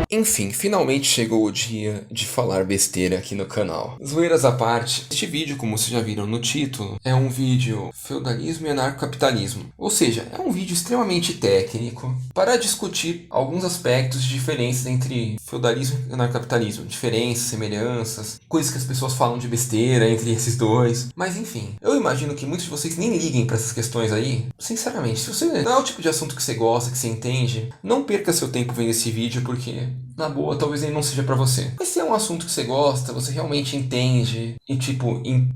Enfim, finalmente chegou o dia de falar besteira aqui no canal. Zoeiras à parte, este vídeo, como vocês já viram no título, é um vídeo feudalismo e anarcocapitalismo. Ou seja, é um vídeo extremamente técnico para discutir alguns aspectos de diferença entre feudalismo e anarcocapitalismo. Diferenças, semelhanças, coisas que as pessoas falam de besteira entre esses dois. Mas enfim, eu imagino que muitos de vocês nem liguem para essas questões aí. Sinceramente, se você não é o tipo de assunto que você gosta, que você entende, não perca seu tempo vendo esse vídeo, porque na boa, talvez ele não seja pra você. Mas se é um assunto que você gosta, você realmente entende e,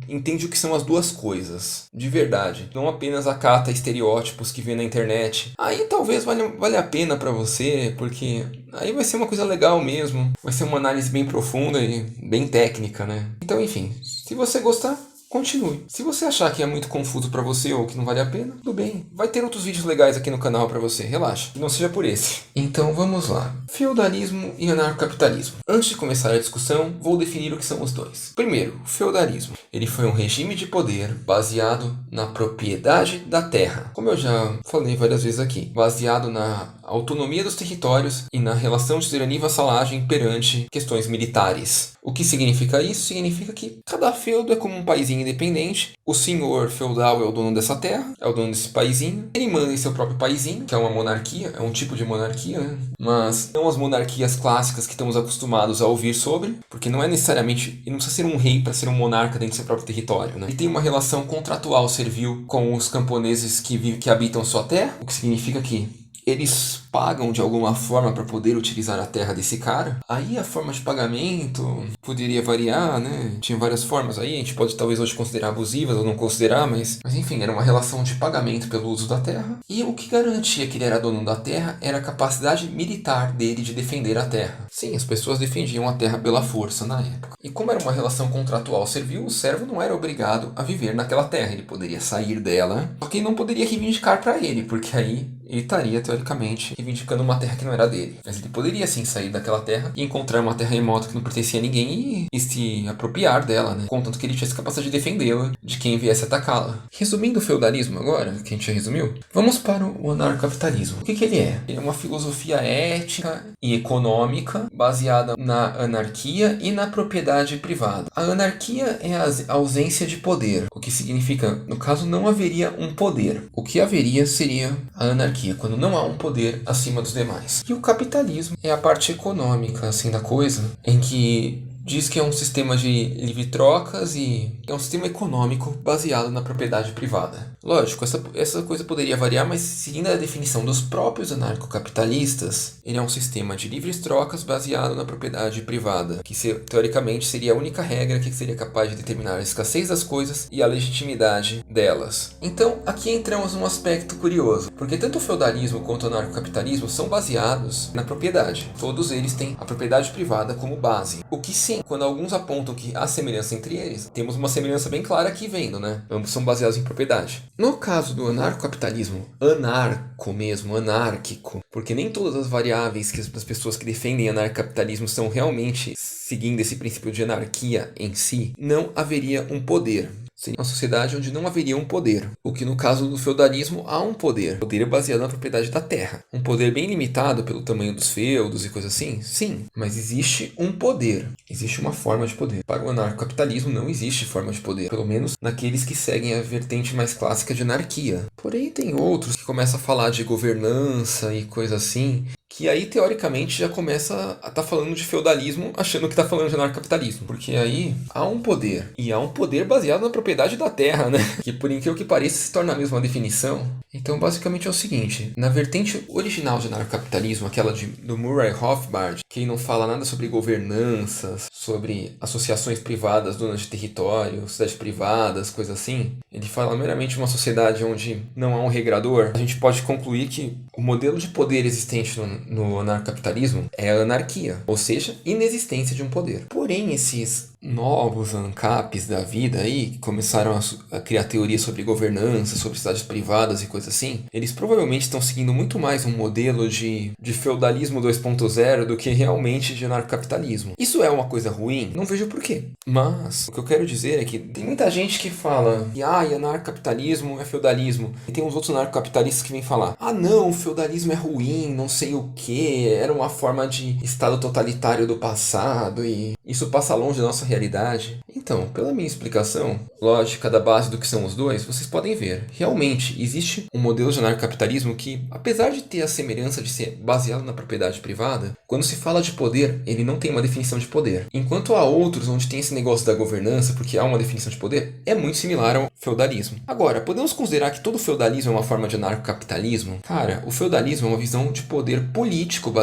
entende o que são as duas coisas, de verdade. Não apenas acata estereótipos que vê na internet. Aí talvez valha a pena pra você, porque aí vai ser uma coisa legal mesmo. Vai ser uma análise bem profunda e bem técnica, né? Então, enfim, se você gostar, continue. Se você achar que é muito confuso pra você ou que não vale a pena, tudo bem. Vai ter outros vídeos legais aqui no canal pra você, relaxa. Não seja por esse. Então vamos lá. Feudalismo e anarcocapitalismo. Antes de começar a discussão, vou definir o que são os dois. Primeiro, o feudalismo. Ele foi um regime de poder baseado na propriedade da terra. Como eu já falei várias vezes aqui. Baseado na autonomia dos territórios e na relação de tirania e vassalagem perante questões militares. O que significa isso? Significa que cada feudo é como um paizinho independente. O senhor feudal é o dono dessa terra, é o dono desse paizinho. Ele manda em seu próprio paizinho, que é uma monarquia, é um tipo de monarquia, né? Mas não as monarquias clássicas que estamos acostumados a ouvir sobre, porque não é necessariamente, ele não precisa ser um rei para ser um monarca dentro do seu próprio território, né? Ele tem uma relação contratual servil com os camponeses que habitam sua terra, o que significa que eles pagam de alguma forma para poder utilizar a terra desse cara. Aí a forma de pagamento poderia variar, né? Tinha várias formas aí, a gente pode talvez hoje considerar abusivas ou não considerar, mas enfim, era uma relação de pagamento pelo uso da terra. E o que garantia que ele era dono da terra era a capacidade militar dele de defender a terra. Sim, as pessoas defendiam a terra pela força na época. E como era uma relação contratual servil, o servo não era obrigado a viver naquela terra. Ele poderia sair dela, só que não poderia reivindicar para ele, porque aí ele estaria, teoricamente, reivindicando uma terra que não era dele. Mas ele poderia, sim, sair daquela terra e encontrar uma terra remota que não pertencia a ninguém e se apropriar dela, né? Contanto que ele tivesse capacidade de defendê-la de quem viesse atacá-la. Resumindo o feudalismo agora, que a gente já resumiu, vamos para o anarcocapitalismo. O que ele é? Ele é uma filosofia ética e econômica baseada na anarquia e na propriedade privada. A anarquia é a ausência de poder, o que significa, no caso, não haveria um poder. O que haveria seria a anarquia, quando não há um poder acima dos demais. E o capitalismo é a parte econômica, assim, da coisa, em que diz que é um sistema de livre trocas e é um sistema econômico baseado na propriedade privada. Lógico, essa coisa poderia variar, mas seguindo a definição dos próprios anarcocapitalistas, ele é um sistema de livres trocas baseado na propriedade privada, que teoricamente seria a única regra que seria capaz de determinar a escassez das coisas e a legitimidade delas. Então, aqui entramos num aspecto curioso, porque tanto o feudalismo quanto o anarcocapitalismo são baseados na propriedade. Todos eles têm a propriedade privada como base. O que sim, quando alguns apontam que há semelhança entre eles, temos uma semelhança bem clara aqui vendo, né? Ambos são baseados em propriedade. No caso do anarcocapitalismo, anarco mesmo, anárquico, porque nem todas as variáveis das pessoas que defendem anarcocapitalismo são realmente seguindo esse princípio de anarquia em si, não haveria um poder. Seria uma sociedade onde não haveria um poder. O que no caso do feudalismo há um poder. O poder é baseado na propriedade da terra. Um poder bem limitado pelo tamanho dos feudos e coisas assim? Sim. Mas existe um poder. Existe uma forma de poder. Para o anarcocapitalismo não existe forma de poder. Pelo menos naqueles que seguem a vertente mais clássica de anarquia. Porém tem outros que começam a falar de governança e coisa assim, que aí, teoricamente, já começa a estar falando de feudalismo, achando que está falando de anarcocapitalismo. Porque aí há um poder. E há um poder baseado na propriedade da terra, né? Que, por incrível que pareça, se torna a mesma definição. Então, basicamente é o seguinte. Na vertente original de anarcocapitalismo, aquela do Murray Rothbard, que não fala nada sobre governanças, sobre associações privadas, donas de território, cidades privadas, coisas assim. Ele fala meramente uma sociedade onde não há um regrador. A gente pode concluir que o modelo de poder existente no anarcocapitalismo é a anarquia, ou seja, inexistência de um poder. Porém, esses novos ANCAPs da vida aí, que começaram a criar teorias sobre governança, sobre cidades privadas e coisas assim, eles provavelmente estão seguindo muito mais um modelo de feudalismo 2.0 do que realmente de anarcocapitalismo. Isso é uma coisa ruim? Não vejo por quê. Mas o que eu quero dizer é que tem muita gente que fala que anarcocapitalismo é feudalismo. E tem uns outros anarcocapitalistas que vêm falar: ah não, o feudalismo é ruim, não sei o que, era uma forma de estado totalitário do passado e isso passa longe da nossa realidade. Então, pela minha explicação lógica da base do que são os dois, vocês podem ver, realmente existe um modelo de anarcocapitalismo que, apesar de ter a semelhança de ser baseado na propriedade privada, quando se fala de poder, ele não tem uma definição de poder. Enquanto há outros onde tem esse negócio da governança, porque há uma definição de poder, é muito similar ao feudalismo. Agora, podemos considerar que todo feudalismo é uma forma de anarcocapitalismo? Cara, o feudalismo é uma visão de poder político,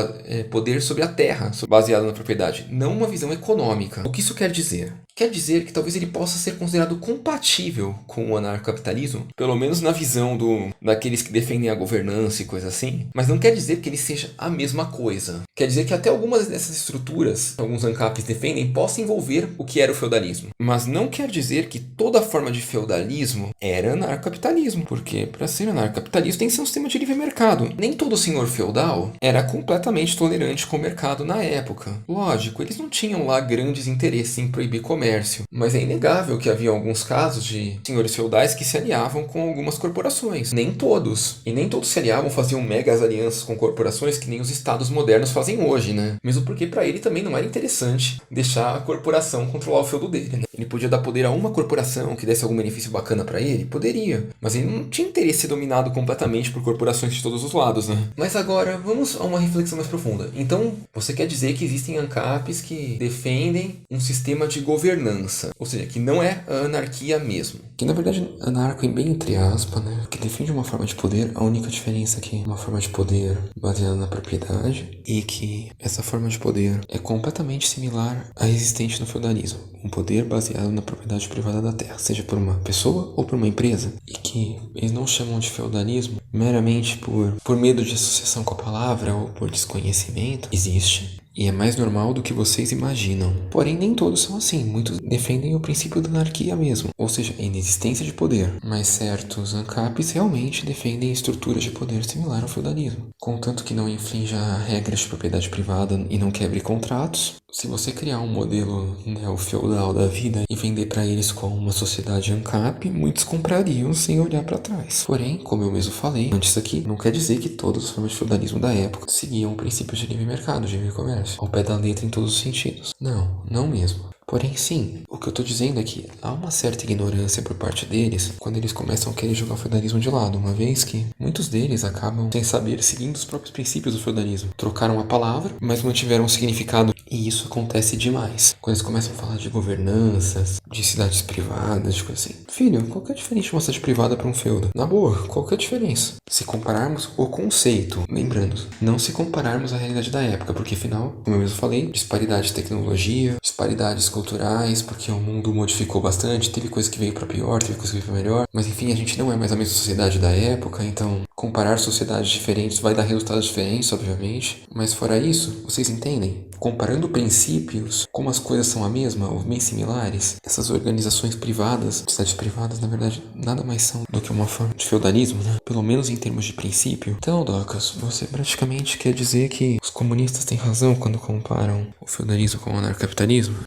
poder sobre a terra, baseado na propriedade, não uma visão econômica. O que isso quer dizer? Quer dizer que talvez ele possa ser considerado compatível com o anarcocapitalismo, pelo menos na visão daqueles que defendem a governança e coisa assim, mas não quer dizer que ele seja a mesma coisa. Quer dizer que até algumas dessas estruturas, alguns ANCAPs defendem, possam envolver o que era o feudalismo. Mas não quer dizer que toda forma de feudalismo era anarcocapitalismo, porque para ser anarcocapitalismo tem que ser um sistema de livre mercado. Nem todo senhor feudal era completamente tolerante com o mercado na época. Lógico, eles não tinham lá grandes interesses em proibir comércio, mas é inegável que havia alguns casos de senhores feudais que se aliavam com algumas corporações. Nem todos. E nem todos se aliavam, faziam megas alianças com corporações que nem os estados modernos fazem hoje, né? Mesmo porque para ele também não era interessante deixar a corporação controlar o feudo dele, né? Ele podia dar poder a uma corporação que desse algum benefício bacana para ele? Poderia. Mas ele não tinha interesse em ser dominado completamente por corporações de todos os lados, né? Mas agora, vamos a uma reflexão mais profunda. Então, você quer dizer que existem ANCAPs que defendem um sistema de governança, ou seja, que não é a anarquia mesmo. Que na verdade anarco é bem entre aspas, né? Que defende uma forma de poder, a única diferença é que é uma forma de poder baseada na propriedade e que essa forma de poder é completamente similar à existente no feudalismo. Um poder baseado na propriedade privada da terra, seja por uma pessoa ou por uma empresa. E que eles não chamam de feudalismo meramente por medo de associação com a palavra ou por desconhecimento. Existe. E é mais normal do que vocês imaginam. Porém, nem todos são assim. Muitos defendem o princípio da anarquia mesmo, ou seja, a inexistência de poder. Mas certos ANCAPs realmente defendem estruturas de poder similar ao feudalismo. Contanto que não infrinja regras de propriedade privada e não quebre contratos. Se você criar um modelo neo-feudal da vida e vender para eles como uma sociedade ANCAP, muitos comprariam sem olhar para trás. Porém, como eu mesmo falei antes aqui, não quer dizer que todas as formas de feudalismo da época seguiam princípios de livre mercado, de livre comércio, ao pé da letra em todos os sentidos. Não mesmo. Porém, sim, o que eu tô dizendo é que há uma certa ignorância por parte deles quando eles começam a querer jogar o feudalismo de lado, uma vez que muitos deles acabam sem saber, seguindo os próprios princípios do feudalismo. Trocaram a palavra, mas mantiveram o significado, e isso acontece demais. Quando eles começam a falar de governanças, de cidades privadas, de coisa assim. Filho, qual que é a diferença de uma cidade privada para um feudo? Na boa, qual que é a diferença? Se compararmos o conceito, lembrando, não se compararmos a realidade da época, porque afinal, como eu mesmo falei, disparidade de tecnologia, disparidades culturais, porque o mundo modificou bastante, teve coisa que veio para pior, teve coisa que veio para melhor, mas enfim, a gente não é mais a mesma sociedade da época, então comparar sociedades diferentes vai dar resultados diferentes, obviamente, mas fora isso, vocês entendem? Comparando princípios, como as coisas são a mesma ou bem similares, essas organizações privadas, cidades privadas, na verdade, nada mais são do que uma forma de feudalismo, né? Pelo menos em termos de princípio. Então, Docas, você praticamente quer dizer que os comunistas têm razão quando comparam o feudalismo com o anarcocapitalismo?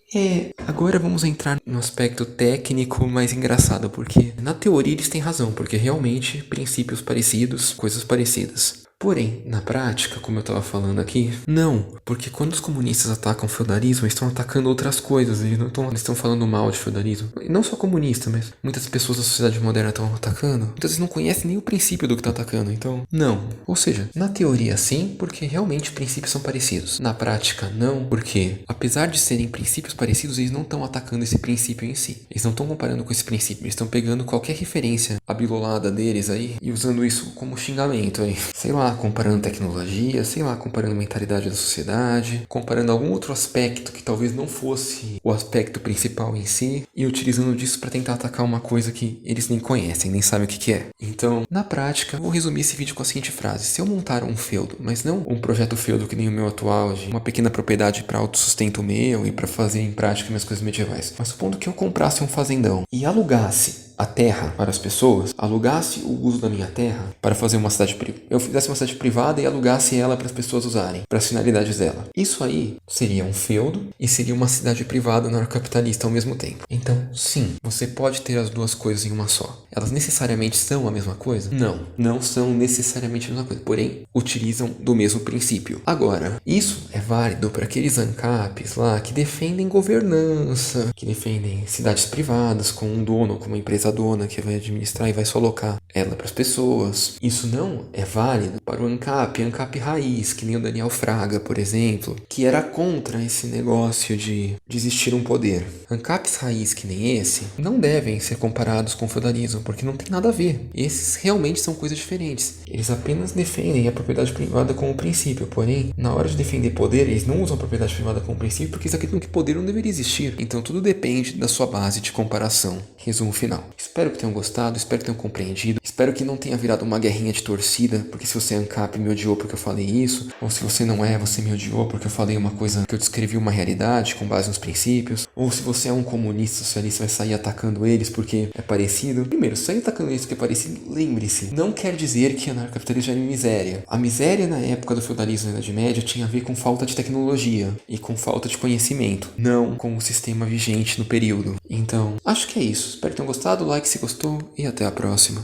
Agora vamos entrar no aspecto técnico mais engraçado, porque na teoria eles têm razão, porque realmente princípios parecidos, coisas parecidas. Porém, na prática, como eu estava falando aqui, não, porque quando os comunistas atacam o feudalismo, eles estão atacando outras coisas, eles estão falando mal de feudalismo. E não só comunista, mas muitas pessoas da sociedade moderna estão atacando, muitas vezes não conhecem nem o princípio do que está atacando, então, não. Ou seja, na teoria sim, porque realmente princípios são parecidos. Na prática, não, porque apesar de serem princípios parecidos, eles não estão atacando esse princípio em si. Eles não estão comparando com esse princípio, eles estão pegando qualquer referência abilolada deles aí e usando isso como xingamento aí. Sei lá, lá, comparando tecnologia, sei lá, comparando mentalidade da sociedade, comparando algum outro aspecto que talvez não fosse o aspecto principal em si, e utilizando disso para tentar atacar uma coisa que eles nem conhecem, nem sabem o que é. Então, na prática, vou resumir esse vídeo com a seguinte frase: se eu montar um feudo, mas não um projeto feudo que nem o meu atual, de uma pequena propriedade para autossustento meu e para fazer em prática minhas coisas medievais, mas supondo que eu comprasse um fazendão e alugasse a terra para as pessoas, alugasse o uso da minha terra para fazer uma cidade privada. Eu fizesse uma cidade privada e alugasse ela para as pessoas usarem, para as finalidades dela. Isso aí seria um feudo e seria uma cidade privada anarcocapitalista ao mesmo tempo. Então, sim, você pode ter as duas coisas em uma só. Elas necessariamente são a mesma coisa? Não, não são necessariamente a mesma coisa, porém utilizam do mesmo princípio. Agora, isso é válido para aqueles ANCAPs lá que defendem governança, que defendem cidades privadas com um dono, com uma empresa dona que vai administrar e vai só alocar ela para as pessoas. Isso não é válido para o ANCAP raiz, que nem o Daniel Fraga, por exemplo, que era contra esse negócio de existir um poder. ANCAPs raiz que nem esse não devem ser comparados com o feudalismo, porque não tem nada a ver. Esses realmente são coisas diferentes. Eles apenas defendem a propriedade privada como princípio, porém, na hora de defender poder, eles não usam a propriedade privada como princípio porque eles acreditam que poder não deveria existir. Então tudo depende da sua base de comparação. Resumo final. Espero que tenham gostado, espero que tenham compreendido, espero que não tenha virado uma guerrinha de torcida, porque se você é ANCAP me odiou porque eu falei isso, ou se você não é, você me odiou porque eu falei uma coisa que eu descrevi uma realidade com base nos princípios, ou se você é um comunista socialista vai sair atacando eles porque é parecido. Primeiro, sair atacando eles porque é parecido, lembre-se, não quer dizer que anarcocapitalismo é miséria. A miséria na época do feudalismo e da Idade Média tinha a ver com falta de tecnologia e com falta de conhecimento, não com o sistema vigente no período. Então, acho que é isso. Espero que tenham gostado, like se gostou e até a próxima.